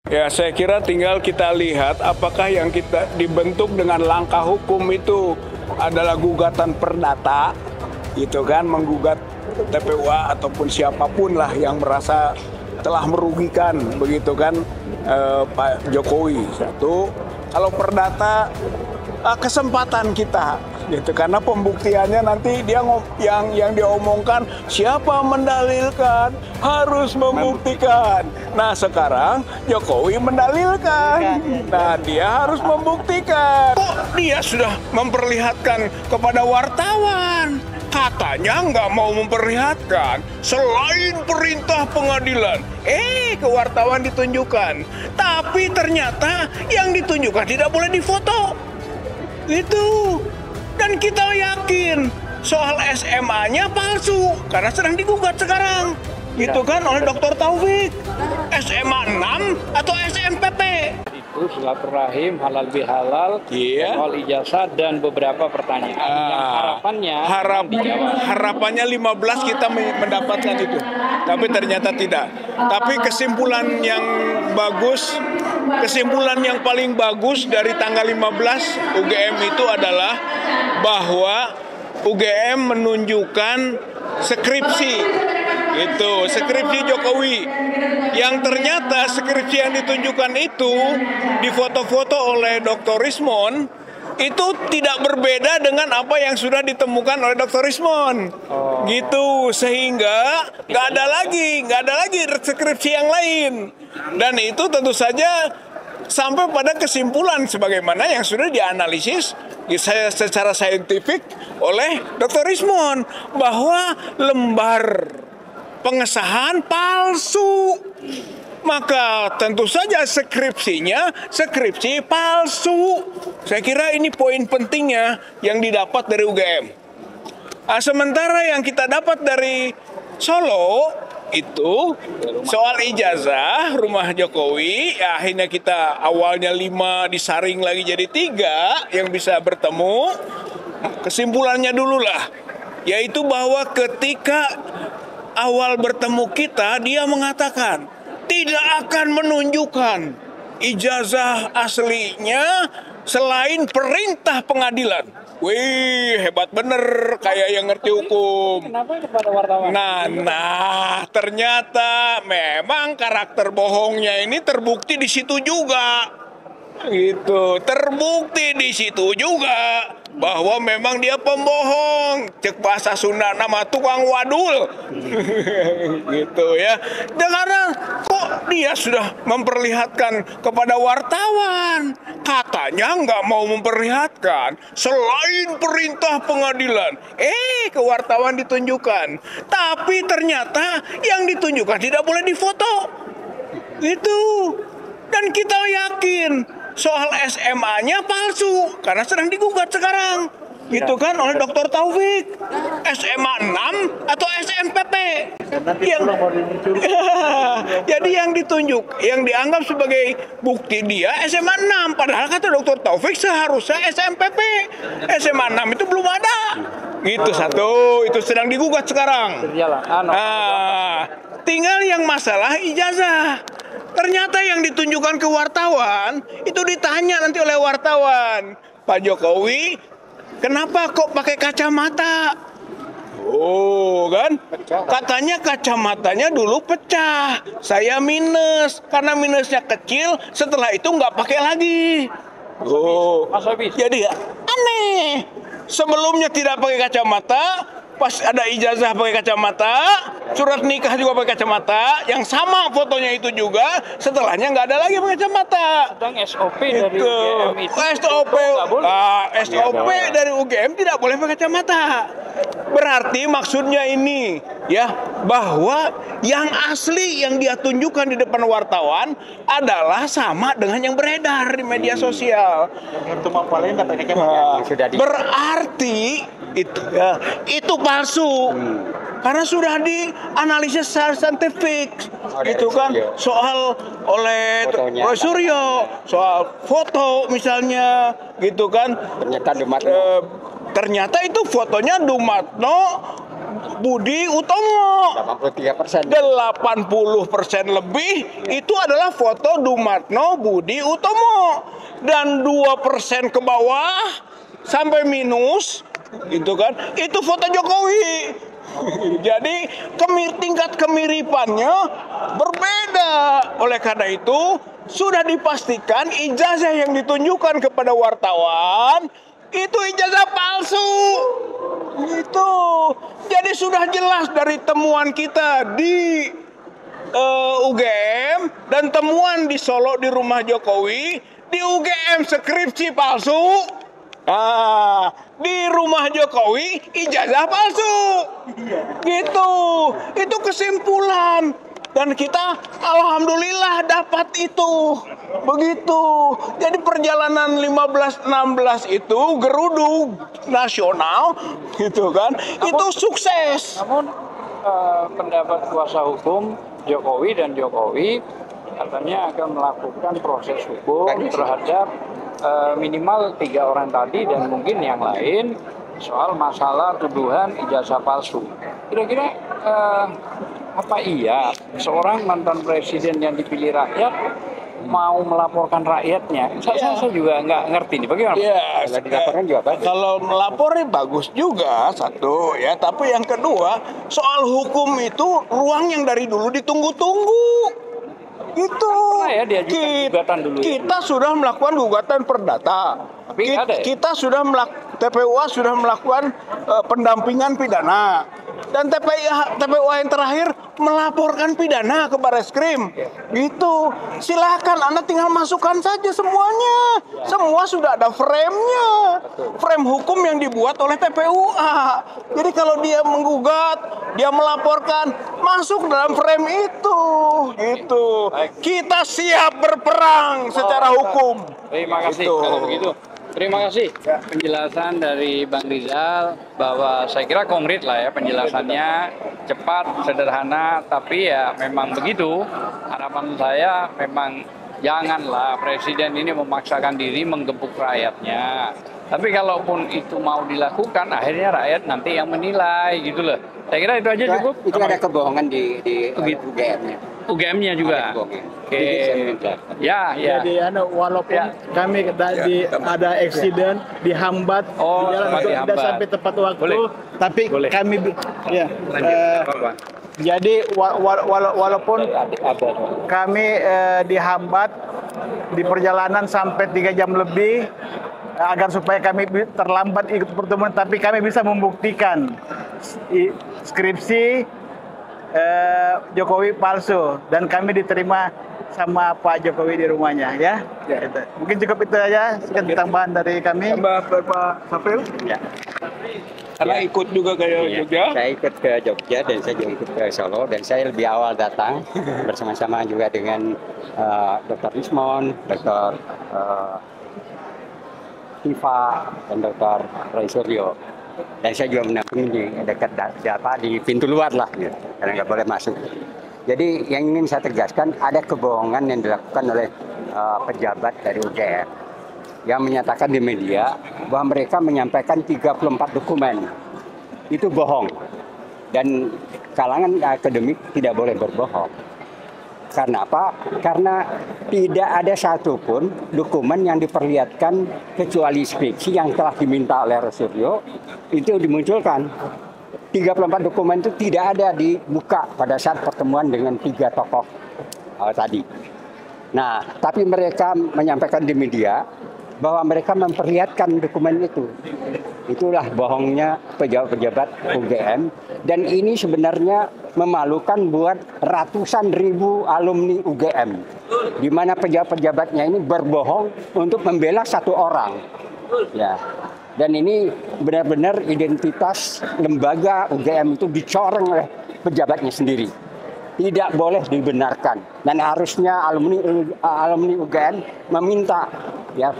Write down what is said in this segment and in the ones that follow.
Ya, saya kira tinggal kita lihat apakah yang kita dibentuk dengan langkah hukum itu adalah gugatan perdata, gitu kan, menggugat TPUA ataupun siapapun lah yang merasa telah merugikan, begitu kan, Pak Jokowi. Satu, kalau perdata kesempatan kita, gitu, karena pembuktiannya nanti dia yang dia omongkan siapa mendalilkan harus membuktikan. Nah sekarang Jokowi mendalilkan, nah dia harus membuktikan. Kok dia sudah memperlihatkan kepada wartawan? Katanya nggak mau memperlihatkan selain perintah pengadilan. Ke wartawan ditunjukkan, tapi ternyata yang ditunjukkan tidak boleh difoto. Itu. Dan kita yakin soal SMA-nya palsu karena sedang digugat sekarang. Gitu kan oleh Dr. Taufik. SMA 6 atau SMPP. Itu silaturahim halal bihalal, soal ijazah dan beberapa pertanyaan yang harapannya 15 kita mendapatkan itu, tapi ternyata tidak. Tapi kesimpulan yang paling bagus dari tanggal 15 UGM itu adalah bahwa UGM menunjukkan skripsi Jokowi, yang ternyata skripsi yang ditunjukkan itu di foto-foto oleh Dr. Rismon itu tidak berbeda dengan apa yang sudah ditemukan oleh Dr. Rismon. Gitu, sehingga nggak ada lagi skripsi yang lain, dan itu tentu saja sampai pada kesimpulan sebagaimana yang sudah dianalisis secara saintifik oleh Dr. Rismon bahwa lembar pengesahan palsu. Maka tentu saja skripsinya skripsi palsu. Saya kira ini poin pentingnya yang didapat dari UGM. Sementara yang kita dapat dari Solo itu soal ijazah rumah Jokowi, ya akhirnya kita awalnya 5 disaring lagi jadi 3 yang bisa bertemu. Kesimpulannya dulu lah, yaitu bahwa ketika awal bertemu kita, dia mengatakan tidak akan menunjukkan ijazah aslinya selain perintah pengadilan. Wih, hebat bener, kayak yang ngerti hukum. Kenapa kepada wartawan? Nah, ternyata memang karakter bohongnya ini terbukti di situ juga. Gitu, terbukti di situ juga bahwa memang dia pembohong. Cek bahasa Sunda nama tukang wadul. Gitu ya. Dan karena kok dia sudah memperlihatkan kepada wartawan, katanya nggak mau memperlihatkan selain perintah pengadilan. Ke wartawan ditunjukkan, tapi ternyata yang ditunjukkan tidak boleh difoto. Itu. Dan kita yakin soal SMA-nya palsu karena sedang digugat sekarang. Gitu kan oleh Dr. Taufik. SMA 6 atau SMPP. Jadi yang dianggap sebagai bukti dia SMA 6, padahal kata Dr. Taufik seharusnya SMPP. SMA 6 itu belum ada. Gitu satu, itu sedang digugat sekarang. Tinggal yang masalah ijazah. Ternyata yang ditunjukkan ke wartawan, itu ditanya nanti oleh wartawan, Pak Jokowi, kenapa kok pakai kacamata? Kan? Katanya kacamatanya dulu pecah, saya minus, karena minusnya kecil, setelah itu nggak pakai lagi. Jadi aneh. Sebelumnya tidak pakai kacamata, pas ada ijazah pakai kacamata, surat nikah juga pakai kacamata, yang sama fotonya itu juga, setelahnya nggak ada lagi pakai kacamata. SOP dari UGM itu SOP dari UGM tidak boleh pakai kacamata. Berarti maksudnya ini ya, bahwa yang asli yang dia tunjukkan di depan wartawan adalah sama dengan yang beredar di media sosial. Berarti itu palsu. Karena sudah dianalisis secara saintifik, gitu kan, soal oleh Suryo, soal foto misalnya, gitu kan. Ternyata itu fotonya Dumatno Budi Utomo. 83%. 80% lebih itu adalah foto Dumatno Budi Utomo. Dan 2% ke bawah sampai minus gitu kan, itu foto Jokowi. Jadi tingkat kemiripannya berbeda. Oleh karena itu sudah dipastikan ijazah yang ditunjukkan kepada wartawan itu ijazah palsu. Itu. Jadi sudah jelas dari temuan kita di UGM dan temuan di Solo di rumah Jokowi, di UGM skripsi palsu. Nah, di rumah Jokowi ijazah palsu. Gitu. Itu kesimpulan. Dan kita alhamdulillah dapat itu. Begitu. Jadi perjalanan 15-16 itu geruduk nasional gitu kan. Itu sukses. Namun pendapat kuasa hukum Jokowi dan Jokowi katanya akan melakukan proses hukum terhadap minimal 3 orang tadi dan mungkin yang lain soal masalah tuduhan ijazah palsu. Kira-kira apa iya seorang mantan presiden yang dipilih rakyat mau melaporkan rakyatnya? Saya juga nggak ngerti nih bagaimana. Kalau dilaporkan juga bagus. Kalau melapornya bagus juga satu ya, tapi yang kedua soal hukum itu ruang yang dari dulu ditunggu-tunggu. Itu ya, gugatan dulu kita sudah melakukan gugatan perdata. Kita sudah TPUA sudah melakukan pendampingan pidana. Dan TPUA yang terakhir melaporkan pidana ke Barreskrim. Gitu. Silakan Anda tinggal masukkan saja semuanya. Semua sudah ada frame-nya. Frame hukum yang dibuat oleh TPUA. Jadi kalau dia menggugat, dia melaporkan, masuk dalam frame itu. Gitu. Kita siap berperang secara hukum. Terima kasih kalau begitu. Terima kasih penjelasan dari Bang Rizal bahwa saya kira konkret lah ya penjelasannya, cepat, sederhana, tapi ya memang begitu. Harapan saya memang janganlah presiden ini memaksakan diri menggempur rakyatnya. Tapi kalaupun itu mau dilakukan, akhirnya rakyat nanti yang menilai gitu loh. Saya kira itu aja cukup. Itu ada kebohongan di UGM-nya. UGM-nya juga. Oke. Ya. Jadi walaupun kami ada eksiden dihambat di jalan untuk tidak sampai tepat waktu, tapi kami jadi walaupun kami dihambat di perjalanan sampai 3 jam lebih agar supaya kami terlambat ikut pertemuan, tapi kami bisa membuktikan skripsi Jokowi palsu dan kami diterima sama Pak Jokowi di rumahnya ya. Itu. Mungkin cukup itu aja sekian tambahan dari kami. Tambah Pak Safril? Ya. Karena ikut juga ke Jogja. Saya ikut ke Jogja dan saya juga ikut ke Solo dan saya lebih awal datang bersama-sama juga dengan Dr. Rismon, Dr. Tifa dan Dr. Roy Suryo. Dan saya juga menampung di dekat di pintu luar lah, gitu, karena nggak boleh masuk. Jadi yang ingin saya tegaskan ada kebohongan yang dilakukan oleh pejabat dari UGM yang menyatakan di media bahwa mereka menyampaikan 34 dokumen. Itu bohong. Dan kalangan akademik tidak boleh berbohong. Karena apa? Karena tidak ada satupun dokumen yang diperlihatkan kecuali skripsi yang telah diminta oleh Rosuryo itu dimunculkan. 34 dokumen itu tidak ada dibuka pada saat pertemuan dengan 3 tokoh tadi. Nah, tapi mereka menyampaikan di media bahwa mereka memperlihatkan dokumen itu. Itulah bohongnya pejabat-pejabat UGM. Dan ini sebenarnya memalukan buat ratusan ribu alumni UGM. Di mana pejabat-pejabatnya ini berbohong untuk membela satu orang. Ya. Dan ini benar-benar identitas lembaga UGM itu dicoreng oleh pejabatnya sendiri. Tidak boleh dibenarkan. Dan harusnya alumni UGM meminta ya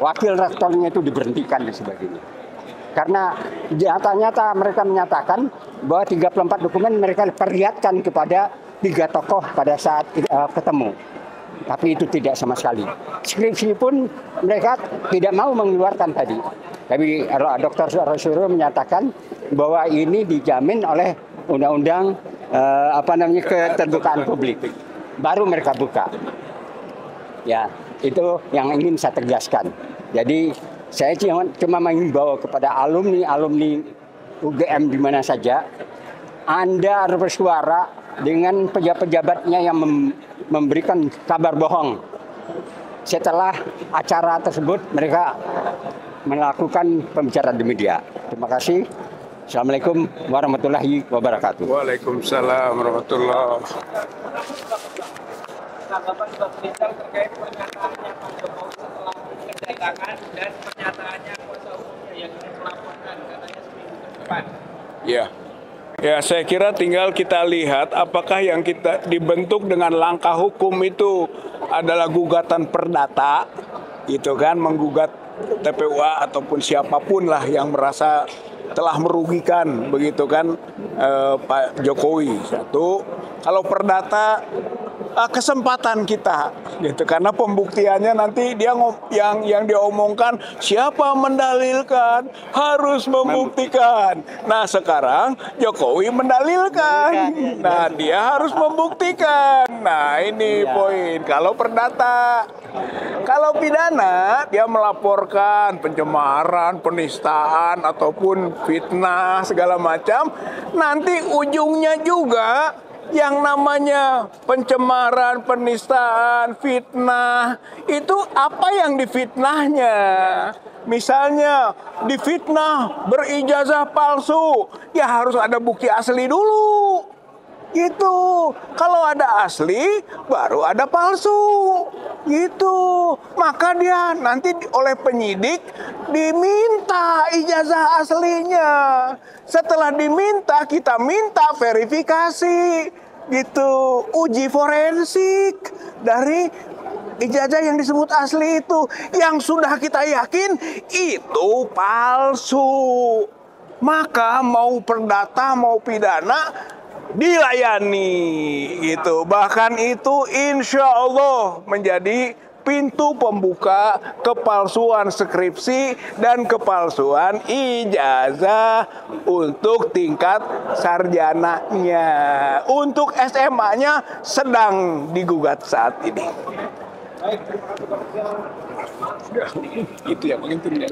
wakil rektornya itu diberhentikan dan sebagainya. Karena nyata-nyata mereka menyatakan bahwa 34 dokumen mereka perlihatkan kepada 3 tokoh pada saat ketemu. Tapi itu tidak sama sekali. Skripsi pun mereka tidak mau mengeluarkan tadi. Tapi Dr. Rosuryo menyatakan bahwa ini dijamin oleh undang-undang keterbukaan publik. Baru mereka buka. Ya, itu yang ingin saya tegaskan. Jadi saya cuma mengimbau kepada alumni UGM di mana saja, Anda harus bersuara dengan pejabat-pejabatnya yang memberikan kabar bohong. Setelah acara tersebut, mereka melakukan pembicaraan di media. Terima kasih. Assalamualaikum warahmatullahi wabarakatuh. Waalaikumsalam warahmatullahi wabarakatuh. Tanggapan Pak Rizal terkait pernyataannya Pak Jokowi setelah kedatangan dan pernyataannya kuasa hukumnya yang ingin melaporkan katanya seminggu ke depan. Ya, saya kira tinggal kita lihat apakah yang kita dibentuk dengan langkah hukum itu adalah gugatan perdata, gitu kan, menggugat TPUA ataupun siapapun lah yang merasa telah merugikan, begitu kan, Pak Jokowi. Satu, kalau perdata kesempatan kita, gitu, karena pembuktiannya nanti dia yang dia omongkan siapa mendalilkan harus membuktikan. Nah sekarang Jokowi mendalilkan, nah dia harus membuktikan. Nah ini poin. Kalau perdata, kalau pidana dia melaporkan pencemaran, penistaan ataupun fitnah segala macam. Nanti ujungnya juga yang namanya pencemaran, penistaan, fitnah, itu apa yang difitnahnya? Misalnya difitnah berijazah palsu, ya harus ada bukti asli dulu. Gitu. Kalau ada asli, baru ada palsu. Gitu. Maka dia nanti oleh penyidik diminta ijazah aslinya. Setelah diminta, kita minta verifikasi. Gitu. Uji forensik dari ijazah yang disebut asli itu. Yang sudah kita yakin itu palsu. Maka mau perdata, mau pidana, dilayani gitu. Bahkan itu insya Allah menjadi pintu pembuka kepalsuan skripsi dan kepalsuan ijazah untuk tingkat sarjananya. Untuk SMA-nya sedang digugat saat ini. Itu yang paling penting.